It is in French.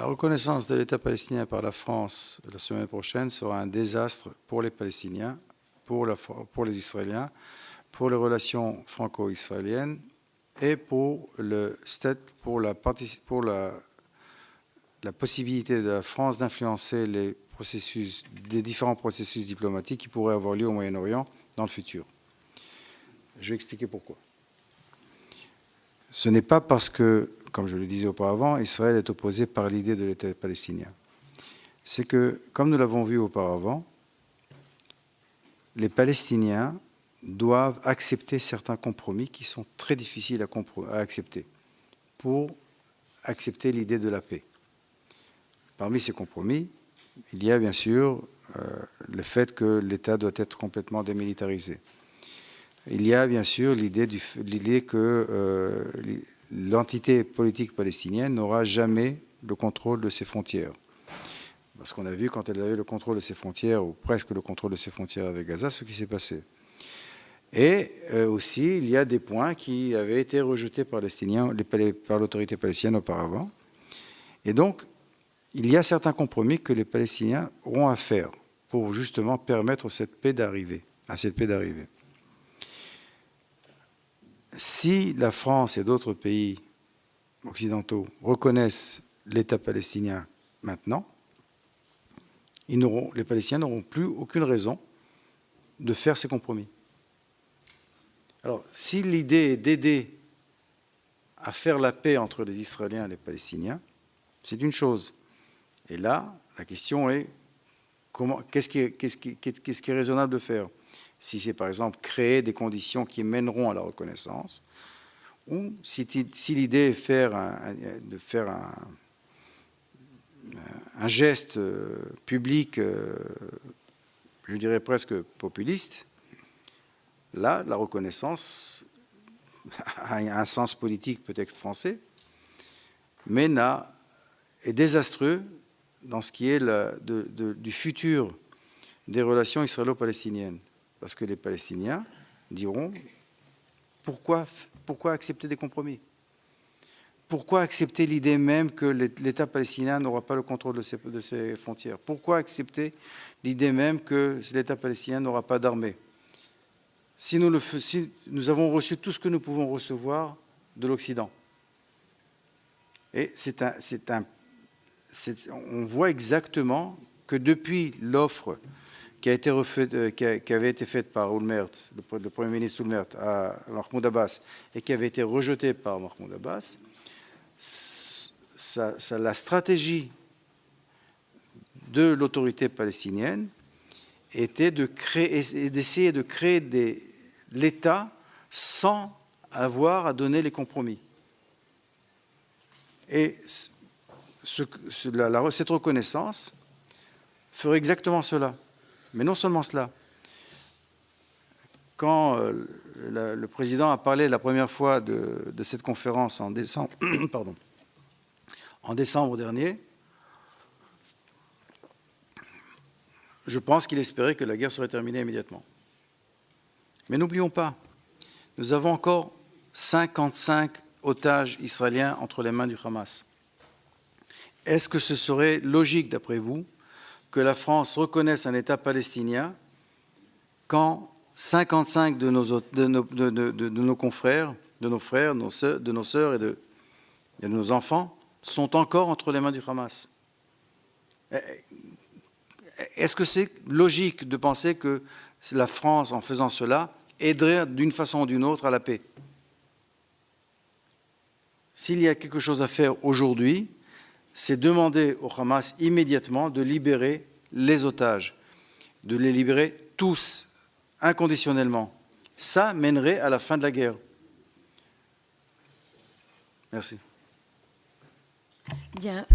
La reconnaissance de l'État palestinien par la France la semaine prochaine sera un désastre pour les Palestiniens, pour les Israéliens, pour les relations franco-israéliennes et pour la possibilité de la France d'influencer les différents processus diplomatiques qui pourraient avoir lieu au Moyen-Orient dans le futur. Je vais expliquer pourquoi. Ce n'est pas parce que, comme je le disais auparavant, Israël est opposé par l'idée de l'État palestinien. C'est que, comme nous l'avons vu auparavant, les Palestiniens doivent accepter certains compromis qui sont très difficiles à accepter pour accepter l'idée de la paix. Parmi ces compromis, il y a bien sûr le fait que l'État doit être complètement démilitarisé. Il y a bien sûr l'idée que l'entité politique palestinienne n'aura jamais le contrôle de ses frontières. Parce qu'on a vu quand elle avait le contrôle de ses frontières, ou presque le contrôle de ses frontières avec Gaza, ce qui s'est passé. Et aussi, il y a des points qui avaient été rejetés par l'autorité palestinienne auparavant. Et donc, il y a certains compromis que les Palestiniens auront à faire pour justement permettre à cette paix d'arriver. Si la France et d'autres pays occidentaux reconnaissent l'État palestinien maintenant, les Palestiniens n'auront plus aucune raison de faire ces compromis. Alors, si l'idée est d'aider à faire la paix entre les Israéliens et les Palestiniens, c'est une chose. Et là, la question est, qu'est-ce qui est raisonnable de faire? Si c'est par exemple créer des conditions qui mèneront à la reconnaissance, ou si l'idée est de faire un geste public, je dirais presque populiste, là, la reconnaissance a un sens politique peut-être français, mais est désastreux dans ce qui est du futur des relations israélo-palestiniennes. Parce que les Palestiniens diront, pourquoi accepter des compromis? Pourquoi accepter l'idée même que l'État palestinien n'aura pas le contrôle de ses frontières? Pourquoi accepter l'idée même que l'État palestinien n'aura pas d'armée? Si nous avons reçu tout ce que nous pouvons recevoir de l'Occident. Et on voit exactement que depuis l'offre qui avait été faite par Olmert, le Premier ministre Olmert, à Mahmoud Abbas, et qui avait été rejetée par Mahmoud Abbas, la stratégie de l'autorité palestinienne était d'essayer de créer l'État sans avoir à donner les compromis. Et cette reconnaissance ferait exactement cela. Mais non seulement cela. Quand le président a parlé la première fois de cette conférence en décembre, en décembre dernier, je pense qu'il espérait que la guerre serait terminée immédiatement. Mais n'oublions pas, nous avons encore 55 otages israéliens entre les mains du Hamas. Est-ce que ce serait logique, d'après vous, que la France reconnaisse un État palestinien quand 55 de nos confrères, de nos frères, de nos sœurs et de nos enfants sont encore entre les mains du Hamas? Est-ce que c'est logique de penser que la France, en faisant cela, aiderait d'une façon ou d'une autre à la paix? S'il y a quelque chose à faire aujourd'hui, c'est demander au Hamas immédiatement de libérer les otages, de les libérer tous, inconditionnellement. Ça mènerait à la fin de la guerre. Merci. Bien.